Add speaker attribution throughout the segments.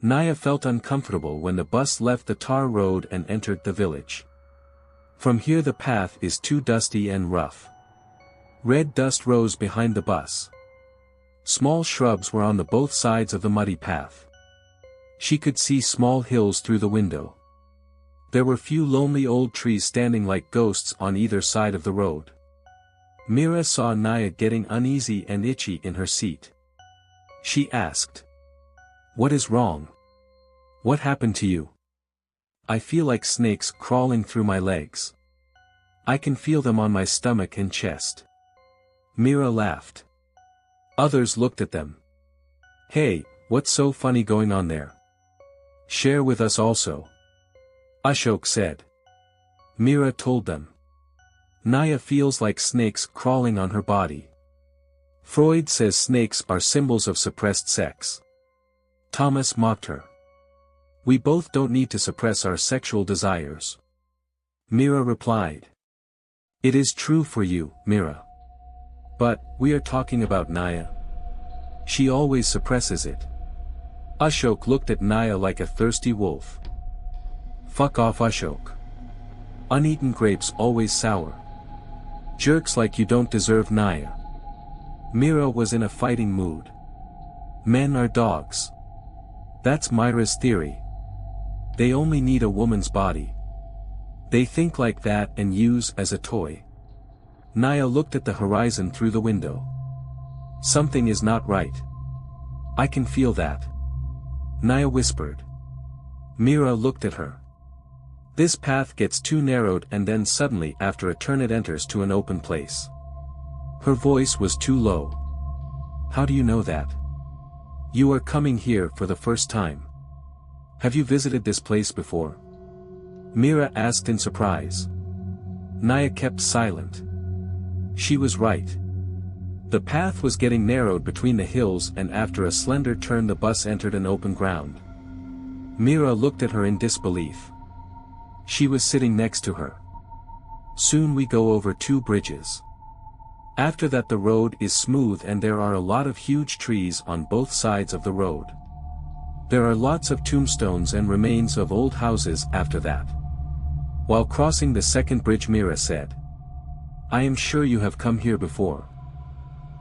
Speaker 1: Naya felt uncomfortable when the bus left the tar road and entered the village. From here the path is too dusty and rough. Red dust rose behind the bus. Small shrubs were on the both sides of the muddy path. She could see small hills through the window. There were few lonely old trees standing like ghosts on either side of the road. Mira saw Naya getting uneasy and itchy in her seat. She asked, "What is wrong? What happened to you?" "I feel like snakes crawling through my legs. I can feel them on my stomach and chest." Mira laughed. Others looked at them. "Hey, what's so funny going on there? Share with us also," Ashok said. Mira told them. "Naya feels like snakes crawling on her body. Freud says snakes are symbols of suppressed sex." Thomas mocked her. "We both don't need to suppress our sexual desires." Mira replied. "It is true for you, Mira. But, we are talking about Naya. She always suppresses it." Ashok looked at Naya like a thirsty wolf. "Fuck off, Ashok. Uneaten grapes always sour. Jerks like you don't deserve Naya." Mira was in a fighting mood. Men are dogs. That's Myra's theory. They only need a woman's body. They think like that and use as a toy. Naya looked at the horizon through the window. "Something is not right. I can feel that," Naya whispered. Mira looked at her. "This path gets too narrowed and then suddenly after a turn it enters to an open place." Her voice was too low. "How do you know that? You are coming here for the first time. Have you visited this place before?" Mira asked in surprise. Naya kept silent. She was right. The path was getting narrowed between the hills and after a slender turn the bus entered an open ground. Mira looked at her in disbelief. She was sitting next to her. "Soon we go over 2 bridges. After that the road is smooth and there are a lot of huge trees on both sides of the road. There are lots of tombstones and remains of old houses after that." While crossing the second bridge Mira said, "I am sure you have come here before."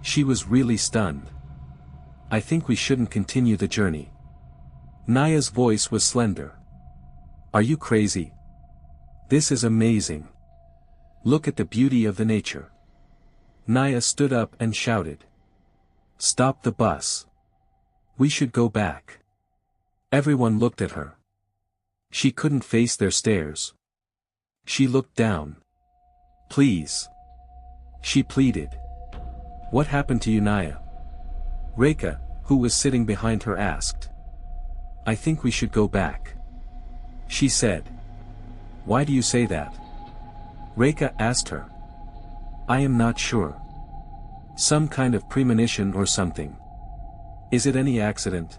Speaker 1: She was really stunned. "I think we shouldn't continue the journey." Naya's voice was slender. "Are you crazy? This is amazing. Look at the beauty of the nature." Naya stood up and shouted. "Stop the bus. We should go back." Everyone looked at her. She couldn't face their stares. She looked down. "Please," she pleaded. "What happened to you, Naya?" Rekha, who was sitting behind her asked. "I think we should go back," she said. "Why do you say that?" Rekha asked her. "I am not sure. Some kind of premonition or something. Is it any accident?"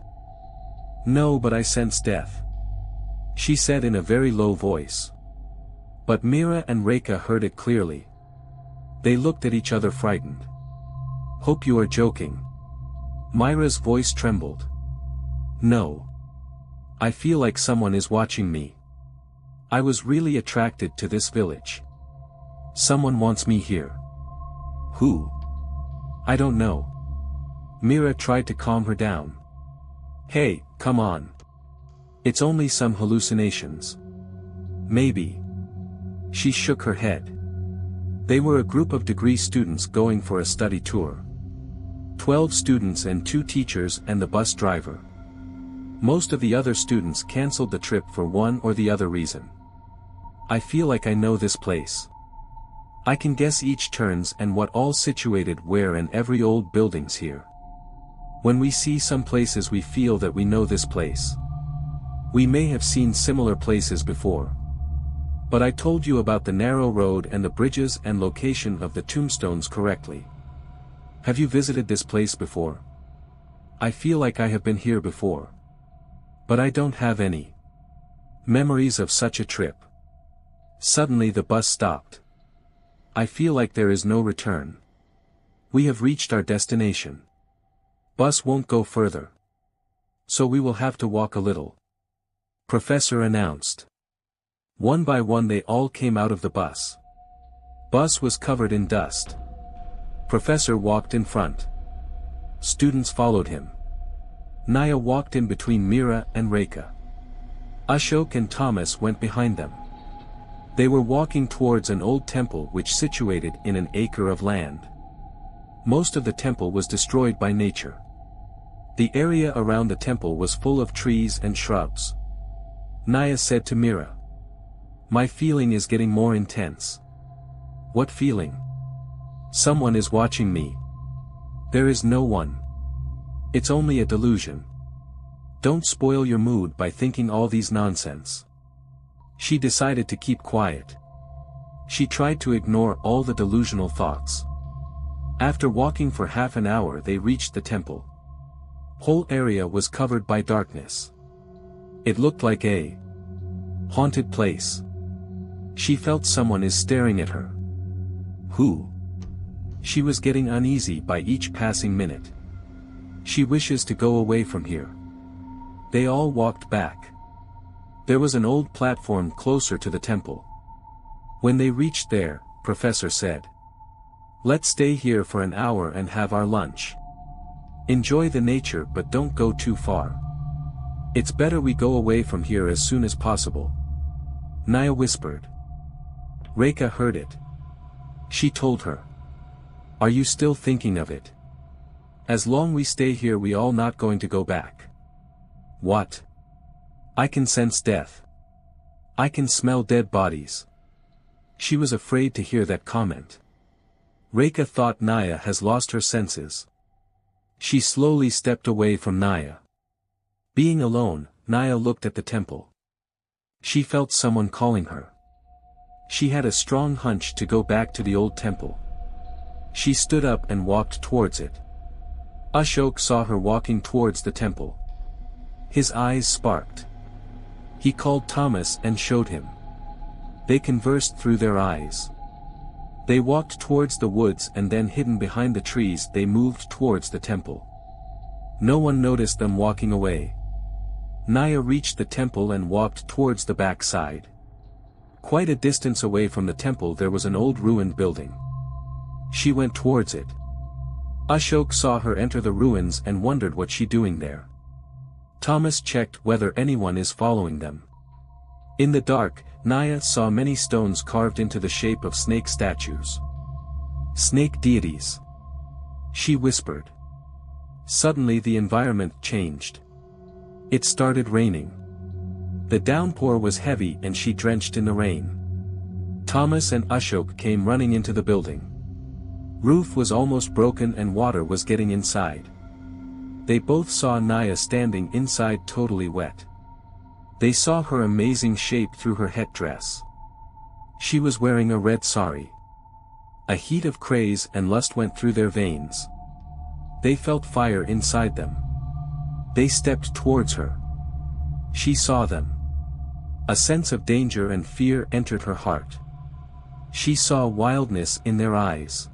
Speaker 1: "No, but I sense death," she said in a very low voice. But Mira and Rekha heard it clearly. They looked at each other frightened. "Hope you are joking." Myra's voice trembled. "No. I feel like someone is watching me. I was really attracted to this village. Someone wants me here." "Who?" "I don't know." Mira tried to calm her down. "Hey, come on. It's only some hallucinations. Maybe." She shook her head. They were a group of degree students going for a study tour. 12 students and 2 teachers and the bus driver. Most of the other students cancelled the trip for one or the other reason. "I feel like I know this place. I can guess each turns and what all situated where and every old buildings here. When we see some places we feel that we know this place. We may have seen similar places before. But I told you about the narrow road and the bridges and location of the tombstones correctly. Have you visited this place before?" "I feel like I have been here before. But I don't have any memories of such a trip." Suddenly the bus stopped. "I feel like there is no return. We have reached our destination. Bus won't go further." So we will have to walk a little. Professor announced. One by one they all came out of the bus. Bus was covered in dust. Professor walked in front. Students followed him. Naya walked in between Mira and Rekha. Ashok and Thomas went behind them. They were walking towards an old temple which situated in an acre of land. Most of the temple was destroyed by nature. The area around the temple was full of trees and shrubs. Naya said to Mira. My feeling is getting more intense. What feeling? Someone is watching me. There is no one. It's only a delusion. Don't spoil your mood by thinking all these nonsense. She decided to keep quiet. She tried to ignore all the delusional thoughts. After walking for half an hour they reached the temple. Whole area was covered by darkness. It looked like a haunted place. She felt someone is staring at her. Who? She was getting uneasy by each passing minute. She wishes to go away from here. They all walked back. There was an old platform closer to the temple. When they reached there, Professor said. Let's stay here for an hour and have our lunch. Enjoy the nature but don't go too far. It's better we go away from here as soon as possible. Naya whispered. Rekha heard it. She told her. Are you still thinking of it? As long we stay here we all not going to go back. What? I can sense death. I can smell dead bodies. She was afraid to hear that comment. Rekha thought Naya has lost her senses. She slowly stepped away from Naya. Being alone, Naya looked at the temple. She felt someone calling her. She had a strong hunch to go back to the old temple. She stood up and walked towards it. Ashok saw her walking towards the temple. His eyes sparked. He called Thomas and showed him. They conversed through their eyes. They walked towards the woods and then hidden behind the trees they moved towards the temple. No one noticed them walking away. Naya reached the temple and walked towards the back side. Quite a distance away from the temple there was an old ruined building. She went towards it. Ashok saw her enter the ruins and wondered what she doing there. Thomas checked whether anyone is following them. In the dark, Naya saw many stones carved into the shape of snake statues. Snake deities. She whispered. Suddenly the environment changed. It started raining. The downpour was heavy and she drenched in the rain. Thomas and Ashok came running into the building. Roof was almost broken and water was getting inside. They both saw Naya standing inside totally wet. They saw her amazing shape through her headdress. She was wearing a red sari. A heat of craze and lust went through their veins. They felt fire inside them. They stepped towards her. She saw them. A sense of danger and fear entered her heart. She saw wildness in their eyes.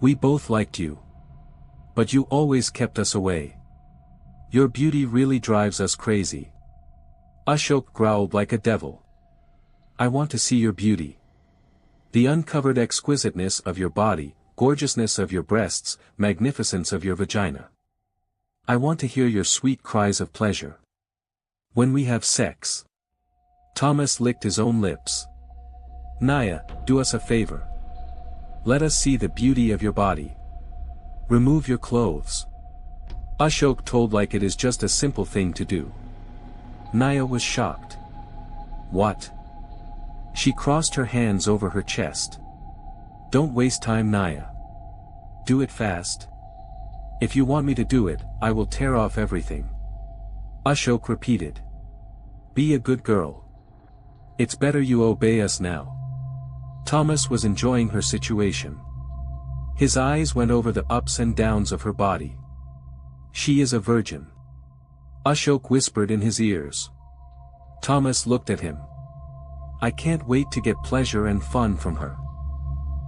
Speaker 1: We both liked you. But you always kept us away. Your beauty really drives us crazy. Ashok growled like a devil. I want to see your beauty. The uncovered exquisiteness of your body, gorgeousness of your breasts, magnificence of your vagina. I want to hear your sweet cries of pleasure. When we have sex. Thomas licked his own lips. Naya, do us a favor. Let us see the beauty of your body. Remove your clothes. Ashok told like it is just a simple thing to do. Naya was shocked. What? She crossed her hands over her chest. Don't waste time, Naya. Do it fast. If you want me to do it, I will tear off everything. Ashok repeated. Be a good girl. It's better you obey us now. Thomas was enjoying her situation. His eyes went over the ups and downs of her body. She is a virgin. Ashok whispered in his ears. Thomas looked at him. I can't wait to get pleasure and fun from her.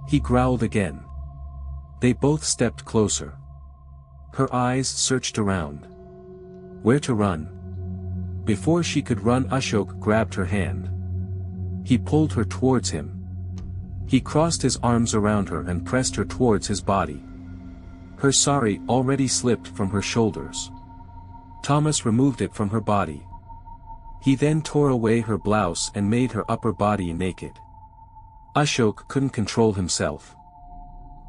Speaker 1: He growled again. They both stepped closer. Her eyes searched around. Where to run? Before she could run, Ashok grabbed her hand. He pulled her towards him. He crossed his arms around her and pressed her towards his body. Her sari already slipped from her shoulders. Thomas removed it from her body. He then tore away her blouse and made her upper body naked. Ashok couldn't control himself.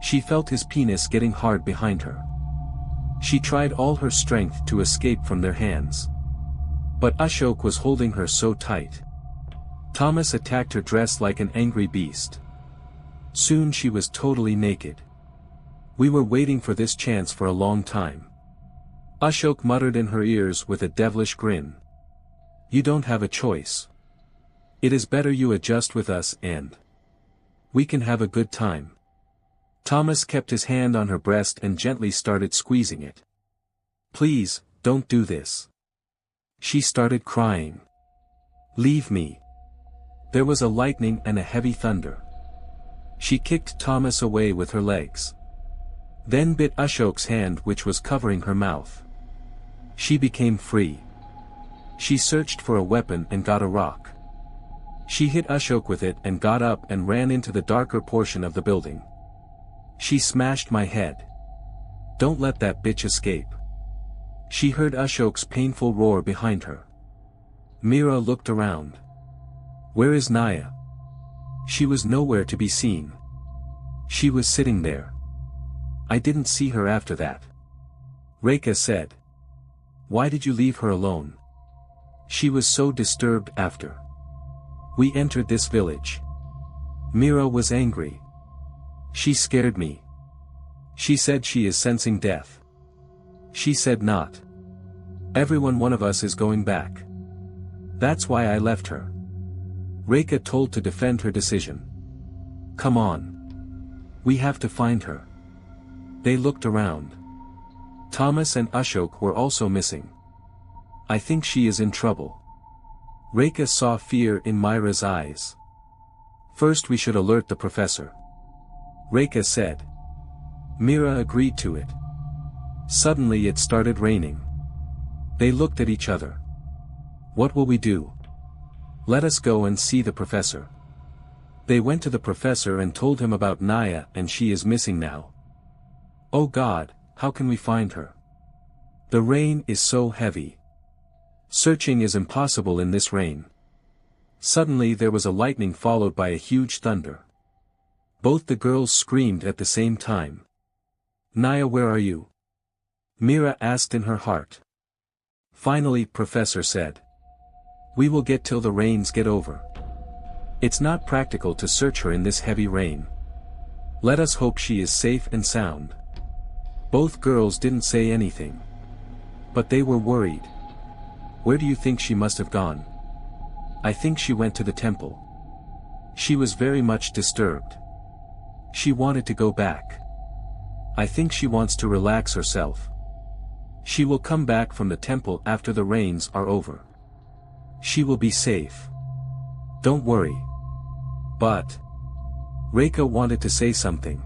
Speaker 1: She felt his penis getting hard behind her. She tried all her strength to escape from their hands. But Ashok was holding her so tight. Thomas attacked her dress like an angry beast. Soon she was totally naked. We were waiting for this chance for a long time. Ashok muttered in her ears with a devilish grin. You don't have a choice. It is better you adjust with us and we can have a good time. Thomas kept his hand on her breast and gently started squeezing it. Please, don't do this. She started crying. Leave me. There was a lightning and a heavy thunder. She kicked Thomas away with her legs. Then bit Ashok's hand which was covering her mouth. She became free. She searched for a weapon and got a rock. She hit Ashok with it and got up and ran into the darker portion of the building. She smashed my head. Don't let that bitch escape. She heard Ashok's painful roar behind her. Mira looked around. Where is Naya? She was nowhere to be seen. She was sitting there. I didn't see her after that. Rekha said. Why did you leave her alone? She was so disturbed after we entered this village. Mira was angry. She scared me. She said she is sensing death. She said not. One of us is going back. That's why I left her. Rekha told to defend her decision. Come on. We have to find her. They looked around. Thomas and Ashok were also missing. I think she is in trouble. Rekha saw fear in Myra's eyes. First we should alert the professor. Rekha said. Mira agreed to it. Suddenly it started raining. They looked at each other. What will we do? Let us go and see the professor. They went to the professor and told him about Naya and she is missing now. Oh God, how can we find her? The rain is so heavy. Searching is impossible in this rain. Suddenly there was a lightning followed by a huge thunder. Both the girls screamed at the same time. Naya, where are you? Mira asked in her heart. Finally, Professor said. We will get till the rains get over. It's not practical to search her in this heavy rain. Let us hope she is safe and sound. Both girls didn't say anything. But they were worried. Where do you think she must have gone? I think she went to the temple. She was very much disturbed. She wanted to go back. I think she wants to relax herself. She will come back from the temple after the rains are over. She will be safe. Don't worry. But Rekha wanted to say something.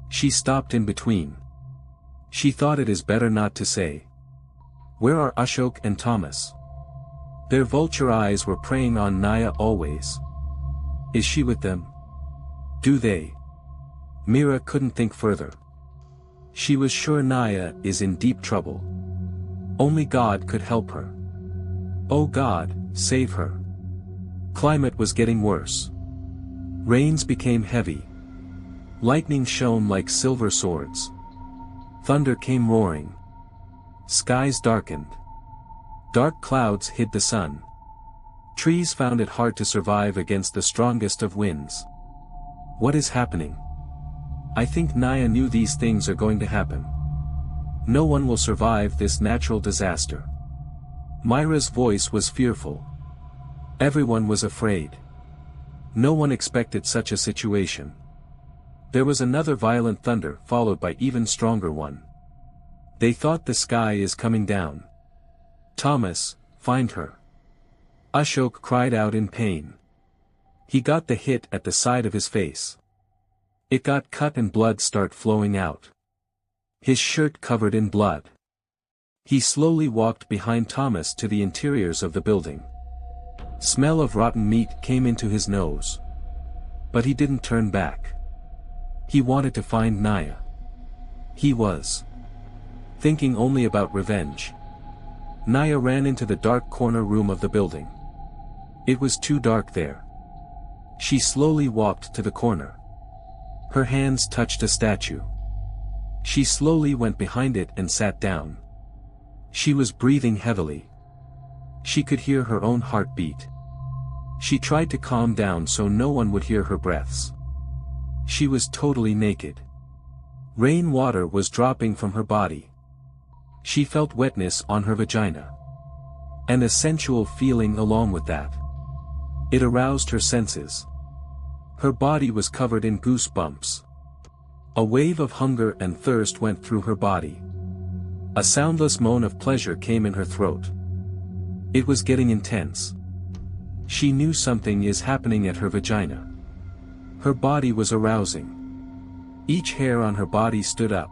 Speaker 1: She stopped in between. She thought it is better not to say. Where are Ashok and Thomas? Their vulture eyes were preying on Naya always. Is she with them? Do they? Mira couldn't think further. She was sure Naya is in deep trouble. Only God could help her. Oh God, save her. Climate was getting worse. Rains became heavy. Lightning shone like silver swords. Thunder came roaring. Skies darkened. Dark clouds hid the sun. Trees found it hard to survive against the strongest of winds. What is happening? I think Naya knew these things are going to happen. No one will survive this natural disaster. Myra's voice was fearful. Everyone was afraid. No one expected such a situation. There was another violent thunder followed by even stronger one. They thought the sky is coming down. Thomas, find her. Ashok cried out in pain. He got the hit at the side of his face. It got cut and blood started flowing out. His shirt covered in blood. He slowly walked behind Thomas to the interiors of the building. Smell of rotten meat came into his nose. But he didn't turn back. He wanted to find Naya. He was thinking only about revenge. Naya ran into the dark corner room of the building. It was too dark there. She slowly walked to the corner. Her hands touched a statue. She slowly went behind it and sat down. She was breathing heavily. She could hear her own heartbeat. She tried to calm down so no one would hear her breaths. She was totally naked. Rain water was dropping from her body. She felt wetness on her vagina. And a sensual feeling along with that. It aroused her senses. Her body was covered in goosebumps. A wave of hunger and thirst went through her body. A soundless moan of pleasure came in her throat. It was getting intense. She knew something is happening at her vagina. Her body was arousing. Each hair on her body stood up.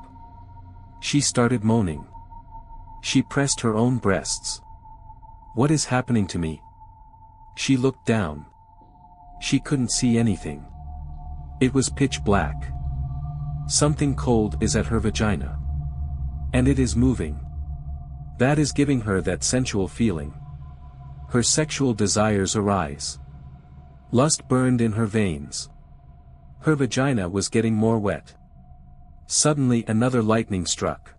Speaker 1: She started moaning. She pressed her own breasts. What is happening to me? She looked down. She couldn't see anything. It was pitch black. Something cold is at her vagina. And it is moving. That is giving her that sensual feeling. Her sexual desires arise. Lust burned in her veins. Her vagina was getting more wet. Suddenly another lightning struck.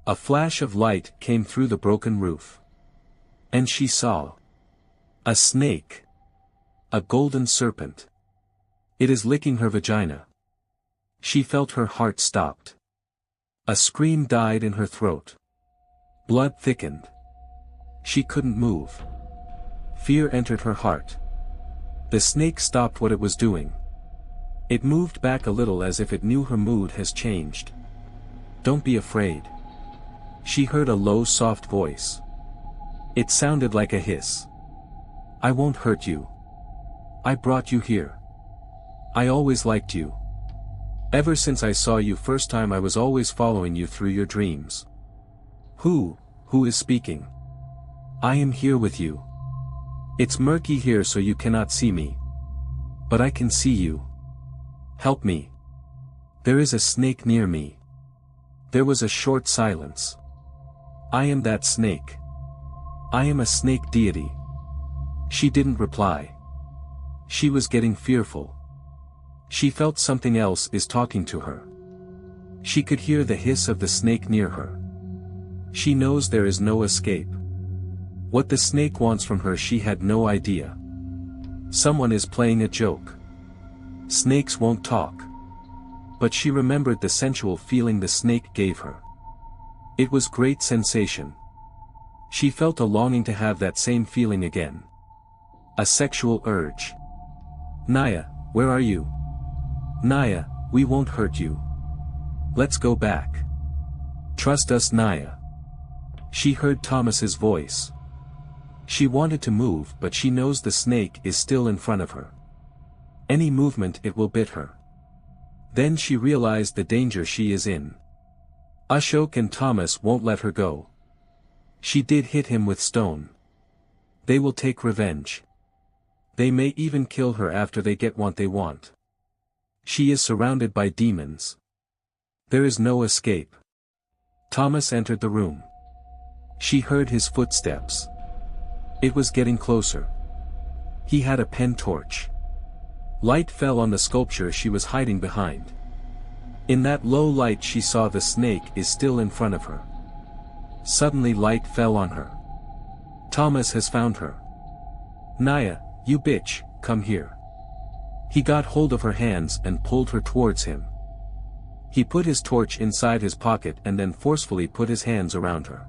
Speaker 1: A flash of light came through the broken roof. And she saw a snake. A golden serpent. It is licking her vagina. She felt her heart stopped. A scream died in her throat. Blood thickened. She couldn't move. Fear entered her heart. The snake stopped what it was doing. It moved back a little as if it knew her mood has changed. Don't be afraid. She heard a low soft voice. It sounded like a hiss. I won't hurt you. I brought you here. I always liked you. Ever since I saw you first time I was always following you through your dreams. Who is speaking? I am here with you. It's murky here so you cannot see me. But I can see you. Help me. There is a snake near me. There was a short silence. I am that snake. I am a snake deity. She didn't reply. She was getting fearful. She felt something else is talking to her. She could hear the hiss of the snake near her. She knows there is no escape. What the snake wants from her she had no idea. Someone is playing a joke. Snakes won't talk. But she remembered the sensual feeling the snake gave her. It was great sensation. She felt a longing to have that same feeling again. A sexual urge. Naya, where are you? Naya, we won't hurt you. Let's go back. Trust us, Naya. She heard Thomas's voice. She wanted to move but she knows the snake is still in front of her. Any movement it will bit her. Then she realized the danger she is in. Ashok and Thomas won't let her go. She did hit him with stone. They will take revenge. They may even kill her after they get what they want. She is surrounded by demons. There is no escape. Thomas entered the room. She heard his footsteps. It was getting closer. He had a pen torch. Light fell on the sculpture she was hiding behind. In that low light she saw the snake is still in front of her. Suddenly light fell on her. Thomas has found her. Naya, you bitch, come here. He got hold of her hands and pulled her towards him. He put his torch inside his pocket and then forcefully put his hands around her.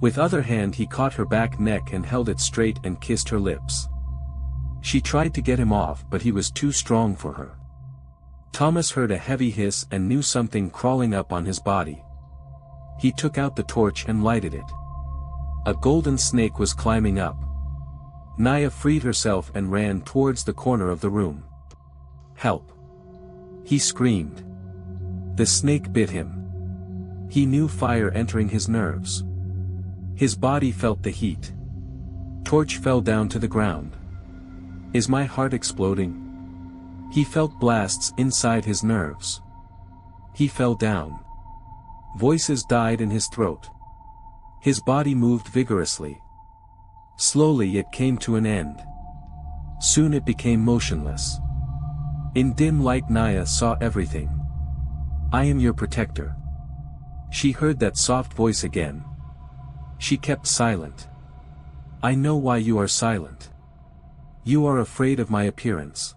Speaker 1: With other hand he caught her back neck and held it straight and kissed her lips. She tried to get him off but he was too strong for her. Thomas heard a heavy hiss and knew something crawling up on his body. He took out the torch and lighted it. A golden snake was climbing up. Naya freed herself and ran towards the corner of the room. Help! He screamed. The snake bit him. He knew fire entering his nerves. His body felt the heat. Torch fell down to the ground. Is my heart exploding? He felt blasts inside his nerves. He fell down. Voices died in his throat. His body moved vigorously. Slowly it came to an end. Soon it became motionless. In dim light Naya saw everything. I am your protector. She heard that soft voice again. She kept silent. I know why you are silent. You are afraid of my appearance.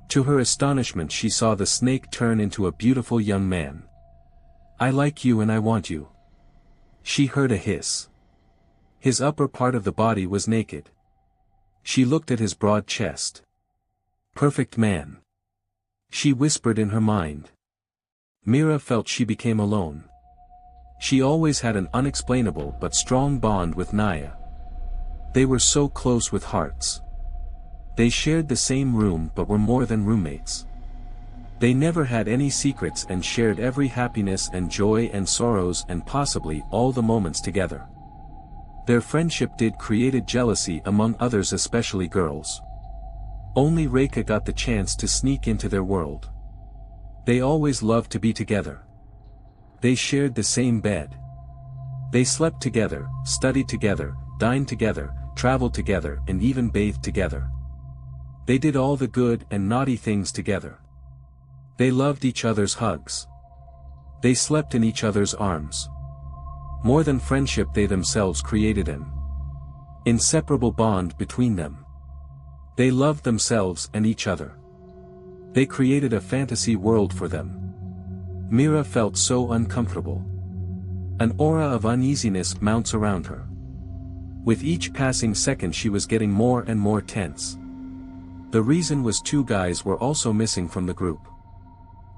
Speaker 1: To her astonishment she saw the snake turn into a beautiful young man. I like you and I want you. She heard a hiss. His upper part of the body was naked. She looked at his broad chest. Perfect man. She whispered in her mind. Mira felt she became alone. She always had an unexplainable but strong bond with Naya. They were so close with hearts. They shared the same room but were more than roommates. They never had any secrets and shared every happiness and joy and sorrows and possibly all the moments together. Their friendship created jealousy among others, especially girls. Only Reika got the chance to sneak into their world. They always loved to be together. They shared the same bed. They slept together, studied together, dined together, traveled together and even bathed together. They did all the good and naughty things together. They loved each other's hugs. They slept in each other's arms. More than friendship, they themselves created an inseparable bond between them. They loved themselves and each other. They created a fantasy world for them. Mira felt so uncomfortable. An aura of uneasiness mounts around her. With each passing second she was getting more and more tense. The reason was two guys were also missing from the group.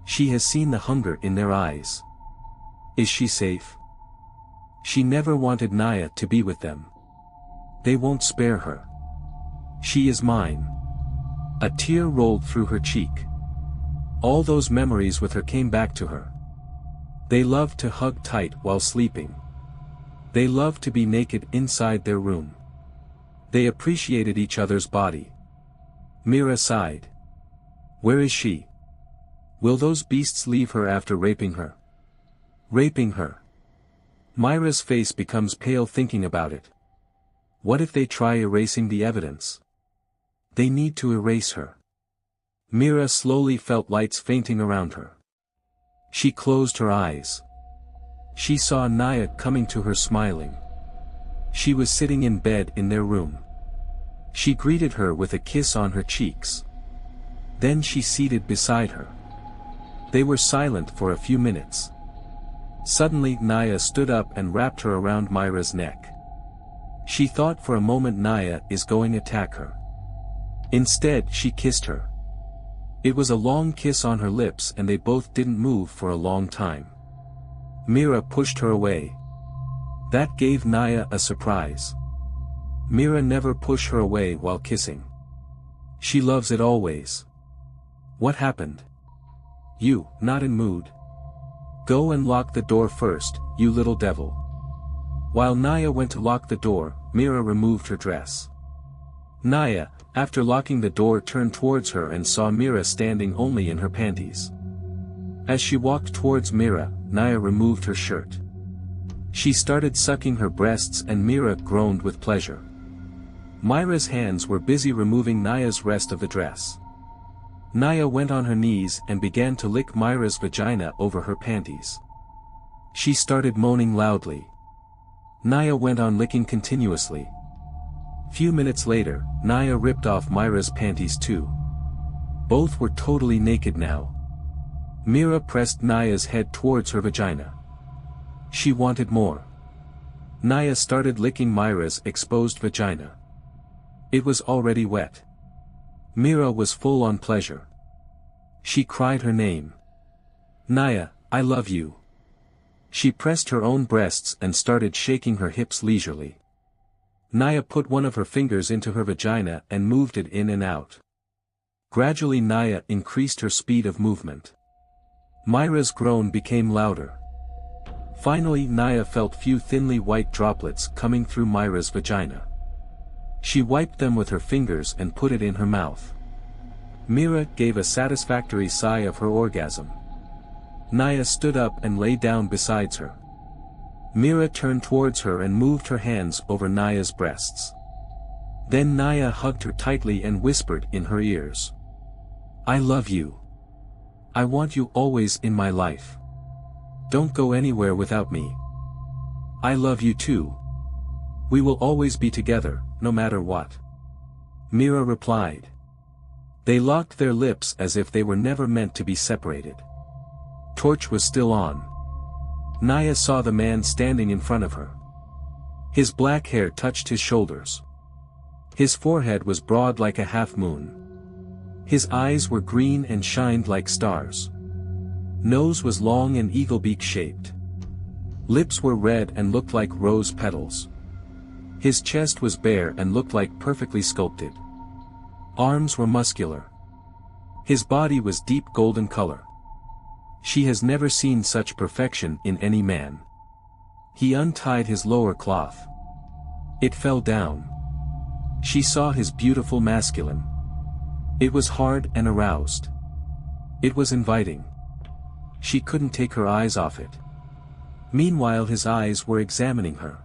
Speaker 1: She has seen the hunger in their eyes. Is she safe? She never wanted Naya to be with them. They won't spare her. She is mine. A tear rolled through her cheek. All those memories with her came back to her. They loved to hug tight while sleeping. They loved to be naked inside their room. They appreciated each other's body. Mira sighed. Where is she? Will those beasts leave her after raping her? Raping her. Myra's face becomes pale thinking about it. What if they try erasing the evidence? They need to erase her. Mira slowly felt lights fainting around her. She closed her eyes. She saw Naya coming to her smiling. She was sitting in bed in their room. She greeted her with a kiss on her cheeks. Then she seated beside her. They were silent for a few minutes. Suddenly Naya stood up and wrapped her around Myra's neck. She thought for a moment Naya is going to attack her. Instead she kissed her. It was a long kiss on her lips and they both didn't move for a long time. Mira pushed her away. That gave Naya a surprise. Mira never pushed her away while kissing. She loves it always. What happened? You, not in mood. Go and lock the door first, you little devil. While Naya went to lock the door, Mira removed her dress. Naya, after locking the door, turned towards her and saw Mira standing only in her panties. As she walked towards Mira, Naya removed her shirt. She started sucking her breasts and Mira groaned with pleasure. Myra's hands were busy removing Naya's rest of the dress. Naya went on her knees and began to lick Myra's vagina over her panties. She started moaning loudly. Naya went on licking continuously. Few minutes later, Naya ripped off Myra's panties too. Both were totally naked now. Mira pressed Naya's head towards her vagina. She wanted more. Naya started licking Myra's exposed vagina. It was already wet. Mira was full on pleasure. She cried her name. Naya, I love you. She pressed her own breasts and started shaking her hips leisurely. Naya put one of her fingers into her vagina and moved it in and out. Gradually Naya increased her speed of movement. Myra's groan became louder. Finally Naya felt few thinly white droplets coming through Myra's vagina. She wiped them with her fingers and put it in her mouth. Mira gave a satisfactory sigh of her orgasm. Naya stood up and lay down beside her. Mira turned towards her and moved her hands over Naya's breasts. Then Naya hugged her tightly and whispered in her ears. "I love you. I want you always in my life. Don't go anywhere without me. I love you too. We will always be together, no matter what." Mira replied. They locked their lips as if they were never meant to be separated. Torch was still on. Naya saw the man standing in front of her. His black hair touched his shoulders. His forehead was broad like a half-moon. His eyes were green and shined like stars. Nose was long and eagle-beak shaped. Lips were red and looked like rose petals. His chest was bare and looked like perfectly sculpted. Arms were muscular. His body was deep golden color. She has never seen such perfection in any man. He untied his lower cloth. It fell down. She saw his beautiful masculine. It was hard and aroused. It was inviting. She couldn't take her eyes off it. Meanwhile his eyes were examining her.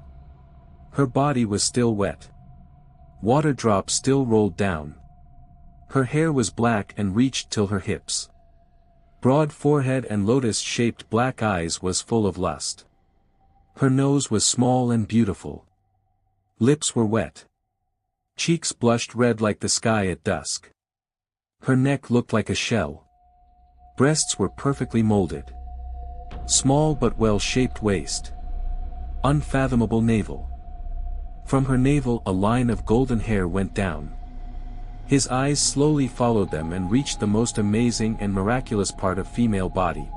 Speaker 1: Her body was still wet. Water drops still rolled down. Her hair was black and reached till her hips. Broad forehead and lotus-shaped black eyes was full of lust. Her nose was small and beautiful. Lips were wet. Cheeks blushed red like the sky at dusk. Her neck looked like a shell. Breasts were perfectly molded. Small but well-shaped waist. Unfathomable navel. From her navel a line of golden hair went down. His eyes slowly followed them and reached the most amazing and miraculous part of female body.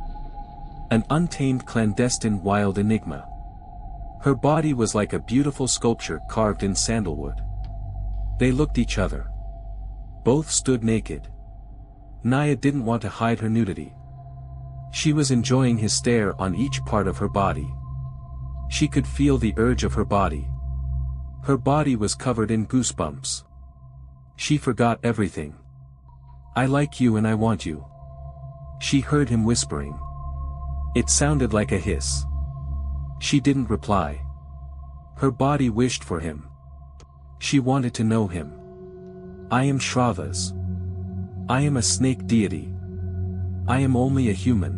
Speaker 1: An untamed clandestine wild enigma. Her body was like a beautiful sculpture carved in sandalwood. They looked each other. Both stood naked. Naya didn't want to hide her nudity. She was enjoying his stare on each part of her body. She could feel the urge of her body. Her body was covered in goosebumps. She forgot everything. "I like you and I want you." She heard him whispering. It sounded like a hiss. She didn't reply. Her body wished for him. She wanted to know him. "I am Shravas. I am a snake deity. I am only a human."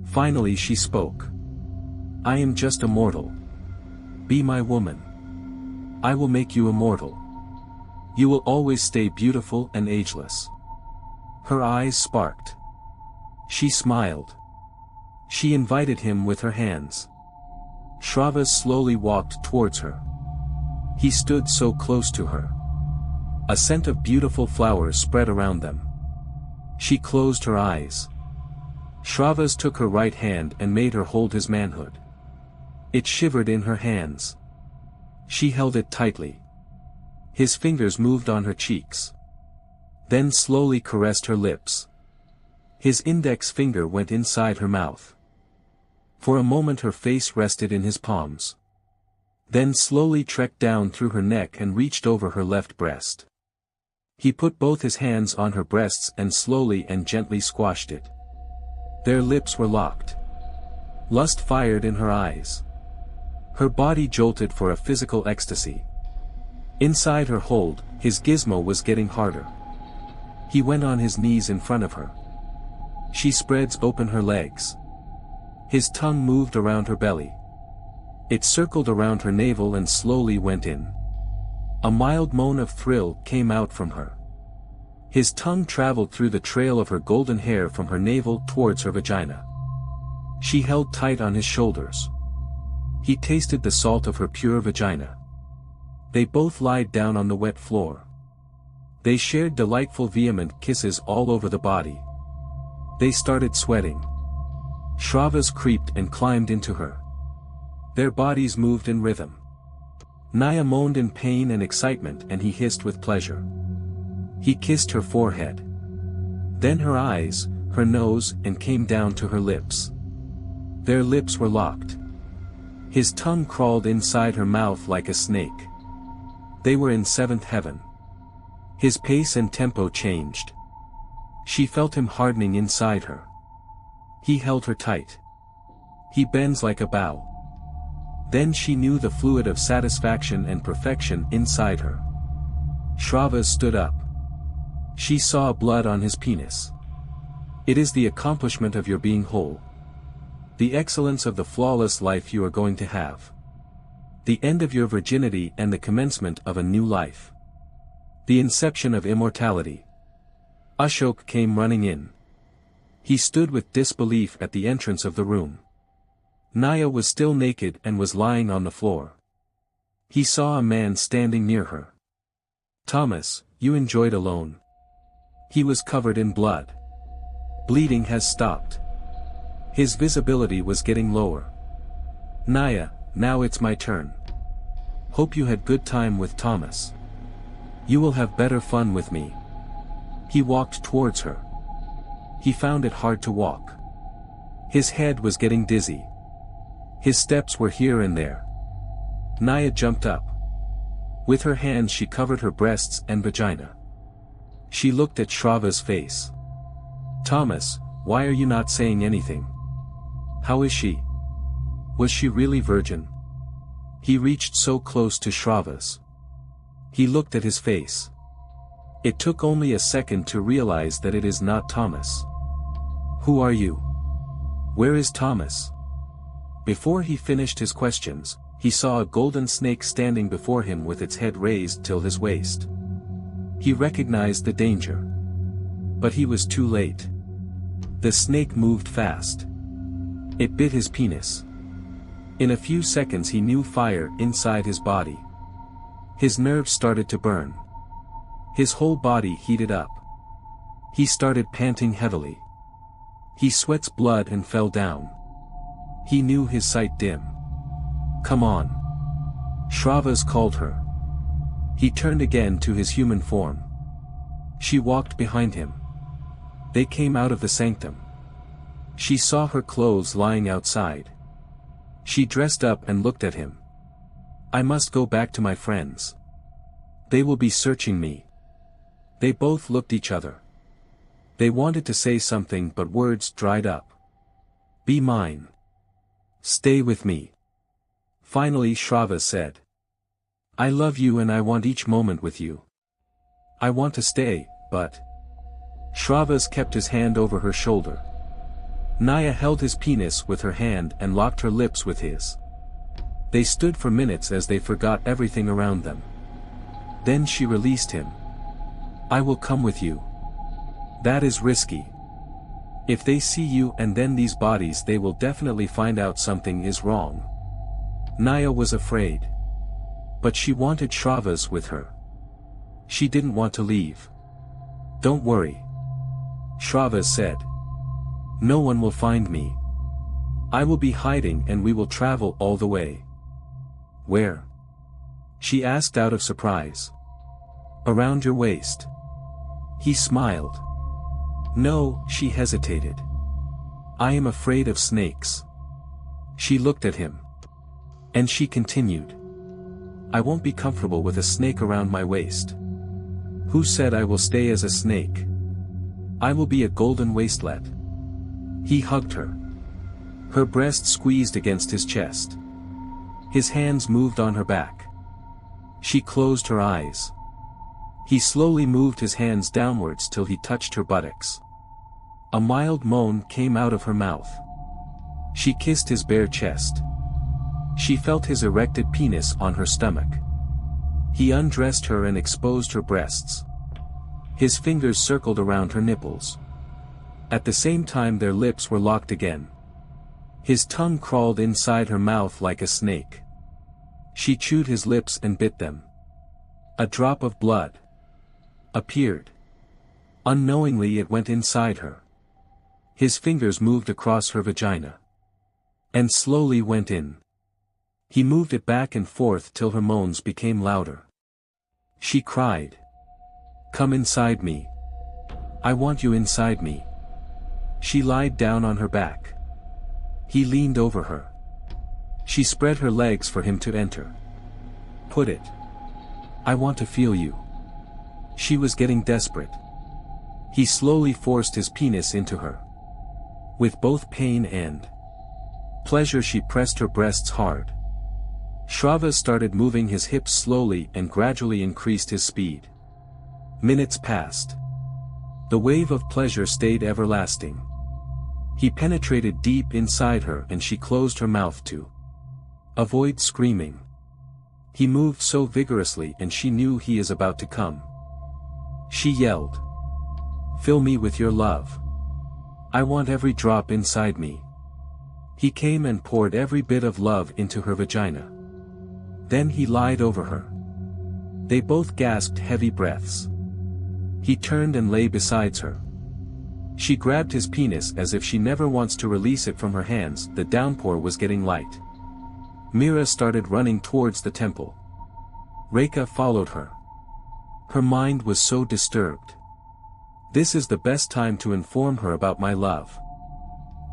Speaker 1: Finally she spoke. "I am just a mortal. Be my woman. I will make you immortal. You will always stay beautiful and ageless." Her eyes sparked. She smiled. She invited him with her hands. Shravas slowly walked towards her. He stood so close to her. A scent of beautiful flowers spread around them. She closed her eyes. Shravas took her right hand and made her hold his manhood. It shivered in her hands. She held it tightly. His fingers moved on her cheeks. Then slowly caressed her lips. His index finger went inside her mouth. For a moment her face rested in his palms. Then slowly trekked down through her neck and reached over her left breast. He put both his hands on her breasts and slowly and gently squashed it. Their lips were locked. Lust fired in her eyes. Her body jolted for a physical ecstasy. Inside her hold, his gizmo was getting harder. He went on his knees in front of her. She spreads open her legs. His tongue moved around her belly. It circled around her navel and slowly went in. A mild moan of thrill came out from her. His tongue traveled through the trail of her golden hair from her navel towards her vagina. She held tight on his shoulders. He tasted the salt of her pure vagina. They both lied down on the wet floor. They shared delightful vehement kisses all over the body. They started sweating. Shravas creeped and climbed into her. Their bodies moved in rhythm. Naya moaned in pain and excitement and he hissed with pleasure. He kissed her forehead. Then her eyes, her nose and came down to her lips. Their lips were locked. His tongue crawled inside her mouth like a snake. They were in seventh heaven. His pace and tempo changed. She felt him hardening inside her. He held her tight. He bends like a bow. Then she knew the fluid of satisfaction and perfection inside her. Shravas stood up. She saw blood on his penis. It is the accomplishment of your being whole. The excellence of the flawless life you are going to have. The end of your virginity and the commencement of a new life. The inception of immortality. Ashok came running in. He stood with disbelief at the entrance of the room. Naya was still naked and was lying on the floor. He saw a man standing near her. Thomas, you enjoyed alone. He was covered in blood. Bleeding has stopped. His visibility was getting lower. Naya, now it's my turn. Hope you had good time with Thomas. You will have better fun with me. He walked towards her. He found it hard to walk. His head was getting dizzy. His steps were here and there. Naya jumped up. With her hands she covered her breasts and vagina. She looked at Shravas' face. Thomas, why are you not saying anything? How is she? Was she really virgin? He reached so close to Shravas. He looked at his face. It took only a second to realize that it is not Thomas. Who are you? Where is Thomas? Before he finished his questions, he saw a golden snake standing before him with its head raised till his waist. He recognized the danger. But he was too late. The snake moved fast. It bit his penis. In a few seconds he knew fire inside his body. His nerves started to burn. His whole body heated up. He started panting heavily. He sweats blood and fell down. He knew his sight dim. Come on. Shravas called her. He turned again to his human form. She walked behind him. They came out of the sanctum. She saw her clothes lying outside. She dressed up and looked at him. I must go back to my friends. They will be searching me. They both looked each other. They wanted to say something but words dried up. Be mine. Stay with me. Finally Shravas said. I love you and I want each moment with you. I want to stay, but... Shravas kept his hand over her shoulder. Naya held his penis with her hand and locked her lips with his. They stood for minutes as they forgot everything around them. Then she released him. I will come with you. That is risky. If they see you and then these bodies they will definitely find out something is wrong. Naya was afraid. But she wanted Shravas with her. She didn't want to leave. Don't worry. Shravas said. No one will find me. I will be hiding and we will travel all the way. Where? She asked out of surprise. Around your waist. He smiled. No, she hesitated. I am afraid of snakes. She looked at him. And she continued. I won't be comfortable with a snake around my waist. Who said I will stay as a snake? I will be a golden waistlet. He hugged her. Her breast squeezed against his chest. His hands moved on her back. She closed her eyes. He slowly moved his hands downwards till he touched her buttocks. A mild moan came out of her mouth. She kissed his bare chest. She felt his erected penis on her stomach. He undressed her and exposed her breasts. His fingers circled around her nipples. At the same time their lips were locked again. His tongue crawled inside her mouth like a snake. She chewed his lips and bit them. A drop of blood appeared. Unknowingly it went inside her. His fingers moved across her vagina. And slowly went in. He moved it back and forth till her moans became louder. She cried. Come inside me. I want you inside me. She lied down on her back. He leaned over her. She spread her legs for him to enter. Put it. I want to feel you. She was getting desperate. He slowly forced his penis into her. With both pain and pleasure she pressed her breasts hard. Shravas started moving his hips slowly and gradually increased his speed. Minutes passed. The wave of pleasure stayed everlasting. He penetrated deep inside her and she closed her mouth to avoid screaming. He moved so vigorously and she knew he is about to come. She yelled. Fill me with your love. I want every drop inside me. He came and poured every bit of love into her vagina. Then he lied over her. They both gasped heavy breaths. He turned and lay beside her. She grabbed his penis as if she never wants to release it from her hands. The downpour was getting light. Mira started running towards the temple. Rekha followed her. Her mind was so disturbed. This is the best time to inform her about my love.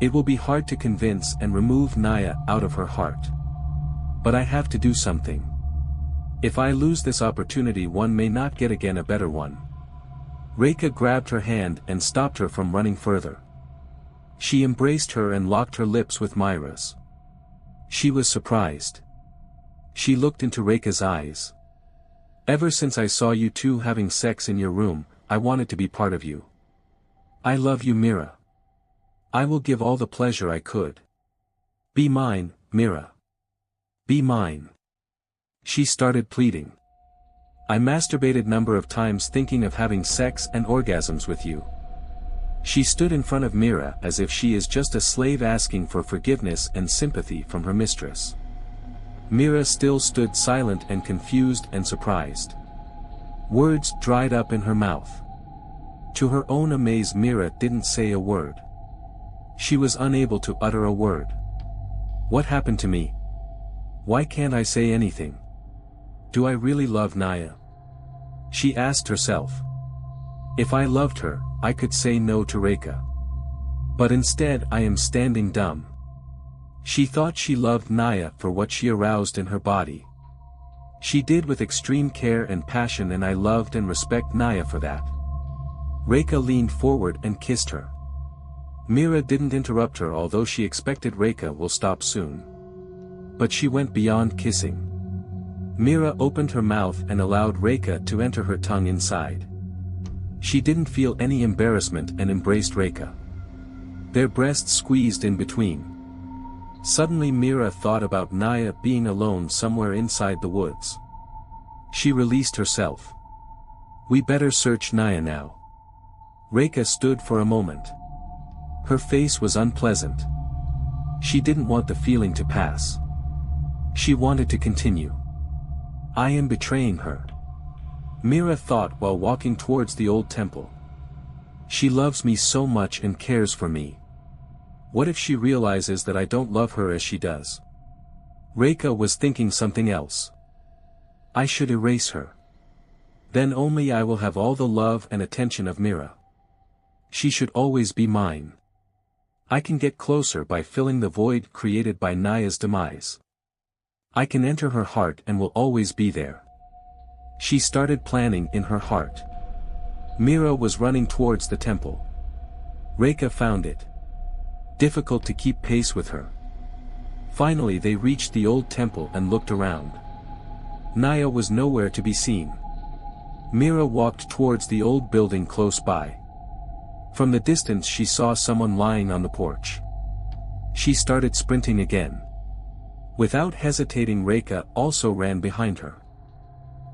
Speaker 1: It will be hard to convince and remove Naya out of her heart. But I have to do something. If I lose this opportunity, one may not get again a better one. Rekha grabbed her hand and stopped her from running further. She embraced her and locked her lips with Myra's. She was surprised. She looked into Rekha's eyes. Ever since I saw you two having sex in your room, I wanted to be part of you. I love you, Mira. I will give all the pleasure I could. Be mine, Mira. Be mine. She started pleading. I masturbated number of times thinking of having sex and orgasms with you. She stood in front of Mira as if she is just a slave asking for forgiveness and sympathy from her mistress. Mira still stood silent and confused and surprised. Words dried up in her mouth. To her own amaze, Mira didn't say a word. She was unable to utter a word. What happened to me? Why can't I say anything? Do I really love Naya? She asked herself. If I loved her, I could say no to Rekha. But instead I am standing dumb. She thought she loved Naya for what she aroused in her body. She did with extreme care and passion, and I loved and respect Naya for that. Rekha leaned forward and kissed her. Mira didn't interrupt her, although she expected Rekha will stop soon. But she went beyond kissing. Mira opened her mouth and allowed Rekha to enter her tongue inside. She didn't feel any embarrassment and embraced Rekha. Their breasts squeezed in between. Suddenly Mira thought about Naya being alone somewhere inside the woods. She released herself. We better search Naya now. Rekha stood for a moment. Her face was unpleasant. She didn't want the feeling to pass. She wanted to continue. I am betraying her. Mira thought while walking towards the old temple. She loves me so much and cares for me. What if she realizes that I don't love her as she does? Rekha was thinking something else. I should erase her. Then only I will have all the love and attention of Mira. She should always be mine. I can get closer by filling the void created by Naya's demise. I can enter her heart and will always be there. She started planning in her heart. Mira was running towards the temple. Rekha found it difficult to keep pace with her. Finally they reached the old temple and looked around. Naya was nowhere to be seen. Mira walked towards the old building close by. From the distance she saw someone lying on the porch. She started sprinting again. Without hesitating, Rekha also ran behind her.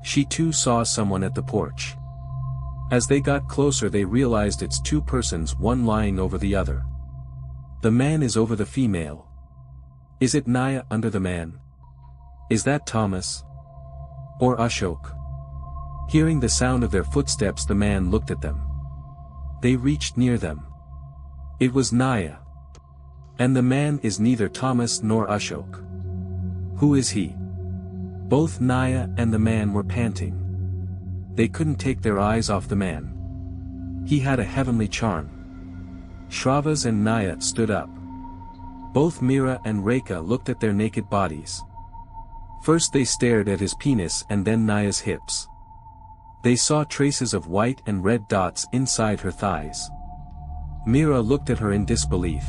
Speaker 1: She too saw someone at the porch. As they got closer they realized it's two persons, one lying over the other. The man is over the female. Is it Naya under the man? Is that Thomas? Or Ashok? Hearing the sound of their footsteps the man looked at them. They reached near them. It was Naya. And the man is neither Thomas nor Ashok. Who is he? Both Naya and the man were panting. They couldn't take their eyes off the man. He had a heavenly charm. Shravas and Naya stood up. Both Mira and Reika looked at their naked bodies. First they stared at his penis and then Naya's hips. They saw traces of white and red dots inside her thighs. Mira looked at her in disbelief.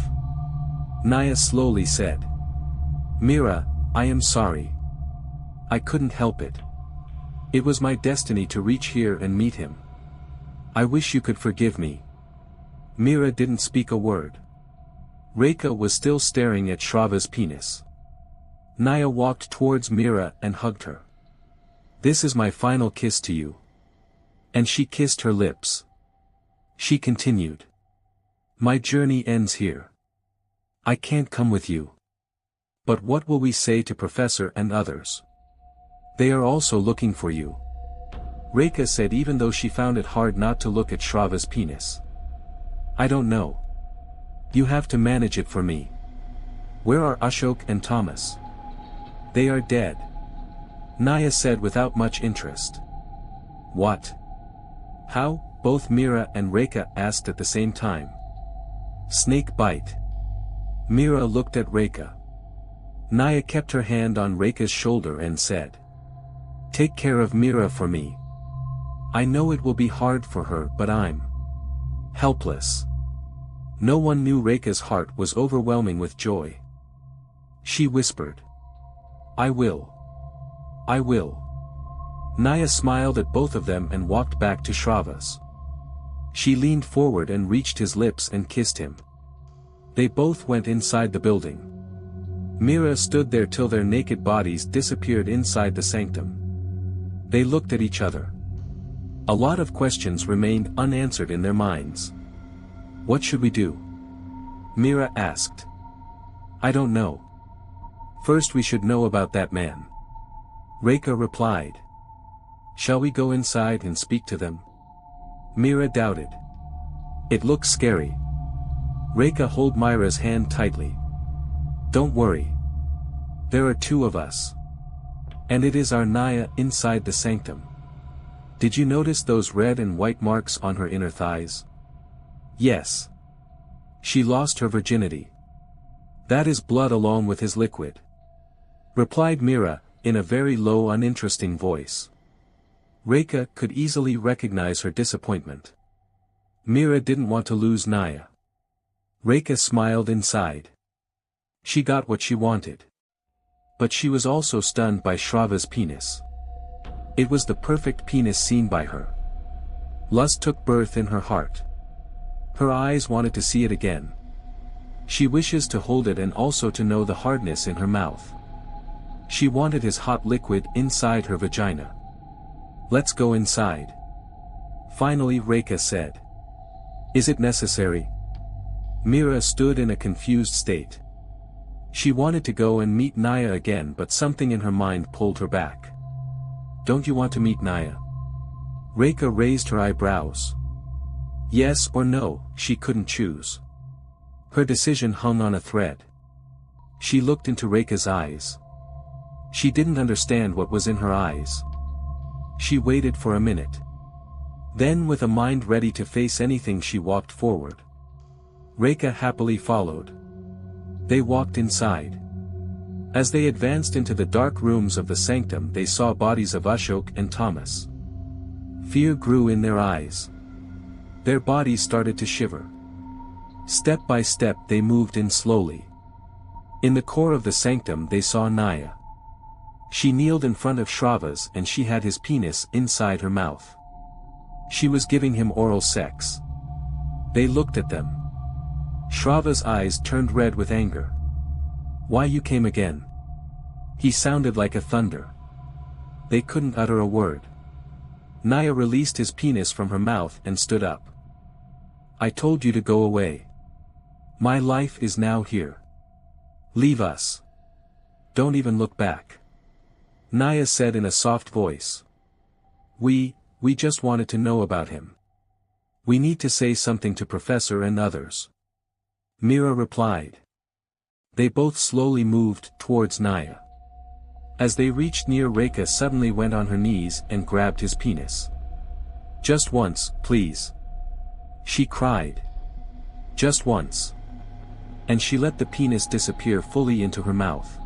Speaker 1: Naya slowly said, "Mira, I am sorry. I couldn't help it. It was my destiny to reach here and meet him. I wish you could forgive me." Mira didn't speak a word. Reika was still staring at Shravya's penis. Naya walked towards Mira and hugged her. "This is my final kiss to you." And she kissed her lips. She continued. "My journey ends here. I can't come with you. But what will we say to Professor and others? They are also looking for you." Reika said, even though she found it hard not to look at Shravya's penis. "I don't know. You have to manage it for me. Where are Ashok and Thomas?" "They are dead," Naya said without much interest. "What? How?" both Mira and Reika asked at the same time. "Snake bite." Mira looked at Reika. Naya kept her hand on Reika's shoulder and said, "Take care of Mira for me. I know it will be hard for her, but I'm helpless." No one knew Reika's heart was overwhelming with joy. She whispered, "I will. I will." Naya smiled at both of them and walked back to Shravya's. She leaned forward and reached his lips and kissed him. They both went inside the building. Mira stood there till their naked bodies disappeared inside the sanctum. They looked at each other. A lot of questions remained unanswered in their minds. "What should we do?" Mira asked. "I don't know. First we should know about that man." Reika replied. "Shall we go inside and speak to them?" Mira doubted. "It looks scary." Reika held Mira's hand tightly. "Don't worry. There are two of us. And it is our Naya inside the sanctum. Did you notice those red and white marks on her inner thighs?" "Yes. She lost her virginity. That is blood along with his liquid," replied Mira, in a very low uninteresting voice. Reika could easily recognize her disappointment. Mira didn't want to lose Naya. Reika smiled inside. She got what she wanted. But she was also stunned by Shravya's penis. It was the perfect penis seen by her. Lust took birth in her heart. Her eyes wanted to see it again. She wishes to hold it and also to know the hardness in her mouth. She wanted his hot liquid inside her vagina. "Let's go inside," finally Reika said. "Is it necessary?" Mira stood in a confused state. She wanted to go and meet Naya again, but something in her mind pulled her back. "Don't you want to meet Naya?" Reika raised her eyebrows. Yes or no, she couldn't choose. Her decision hung on a thread. She looked into Reika's eyes. She didn't understand what was in her eyes. She waited for a minute. Then, with a mind ready to face anything, she walked forward. Reika happily followed. They walked inside. As they advanced into the dark rooms of the sanctum, they saw bodies of Ashok and Thomas. Fear grew in their eyes. Their bodies started to shiver. Step by step they moved in slowly. In the core of the sanctum they saw Naya. She kneeled in front of Shravya's and she had his penis inside her mouth. She was giving him oral sex. They looked at them. Shravya's eyes turned red with anger. "Why you came again?" He sounded like a thunder. They couldn't utter a word. Naya released his penis from her mouth and stood up. "I told you to go away. My life is now here. Leave us. Don't even look back," Naya said in a soft voice. We just wanted to know about him. We need to say something to Professor and others," Mira replied. They both slowly moved towards Naya. As they reached near, Reika suddenly went on her knees and grabbed his penis. "Just once, please," she cried. "Just once." And she let the penis disappear fully into her mouth.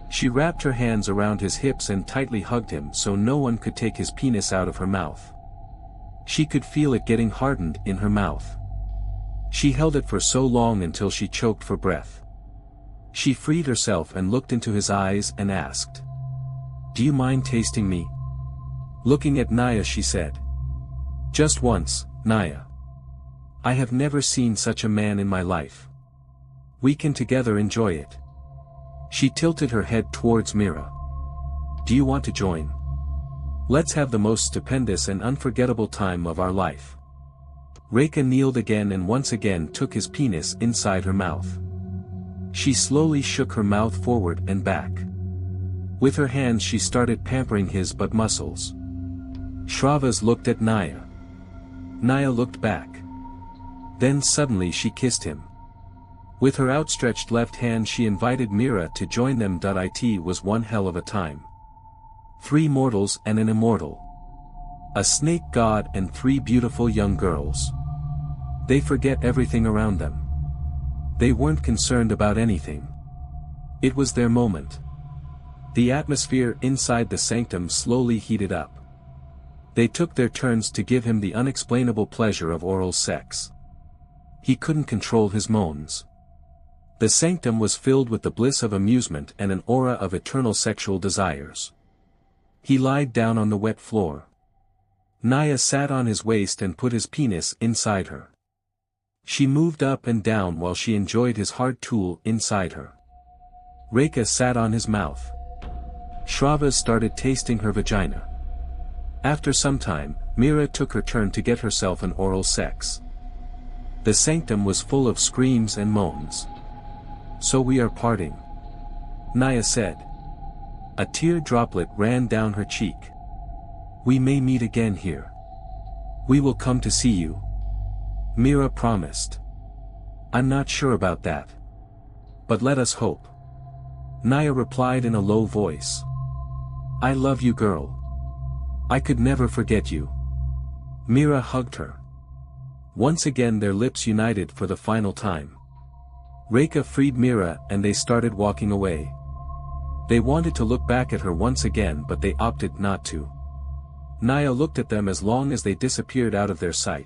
Speaker 1: She wrapped her hands around his hips and tightly hugged him so no one could take his penis out of her mouth. She could feel it getting hardened in her mouth. She held it for so long until she choked for breath. She freed herself and looked into his eyes and asked, "Do you mind tasting me?" Looking at Naya, she said, "Just once, Naya. I have never seen such a man in my life. We can together enjoy it." She tilted her head towards Mira. "Do you want to join? Let's have the most stupendous and unforgettable time of our life." Reka kneeled again and once again took his penis inside her mouth. She slowly shook her mouth forward and back. With her hands she started pampering his butt muscles. Shravas looked at Naya. Naya looked back. Then suddenly she kissed him. With her outstretched left hand she invited Mira to join them. It was one hell of a time. 3 mortals and an immortal. A snake god and 3 beautiful young girls. They forget everything around them. They weren't concerned about anything. It was their moment. The atmosphere inside the sanctum slowly heated up. They took their turns to give him the unexplainable pleasure of oral sex. He couldn't control his moans. The sanctum was filled with the bliss of amusement and an aura of eternal sexual desires. He lied down on the wet floor. Naya sat on his waist and put his penis inside her. She moved up and down while she enjoyed his hard tool inside her. Reka sat on his mouth. Shravas started tasting her vagina. After some time, Mira took her turn to get herself an oral sex. The sanctum was full of screams and moans. "So we are parting," Naya said. A tear droplet ran down her cheek. "We may meet again here. We will come to see you," Mira promised. "I'm not sure about that. But let us hope," Naya replied in a low voice. "I love you, girl. I could never forget you." Mira hugged her. Once again their lips united for the final time. Reka freed Mira and they started walking away. They wanted to look back at her once again but they opted not to. Naya looked at them as long as they disappeared out of their sight.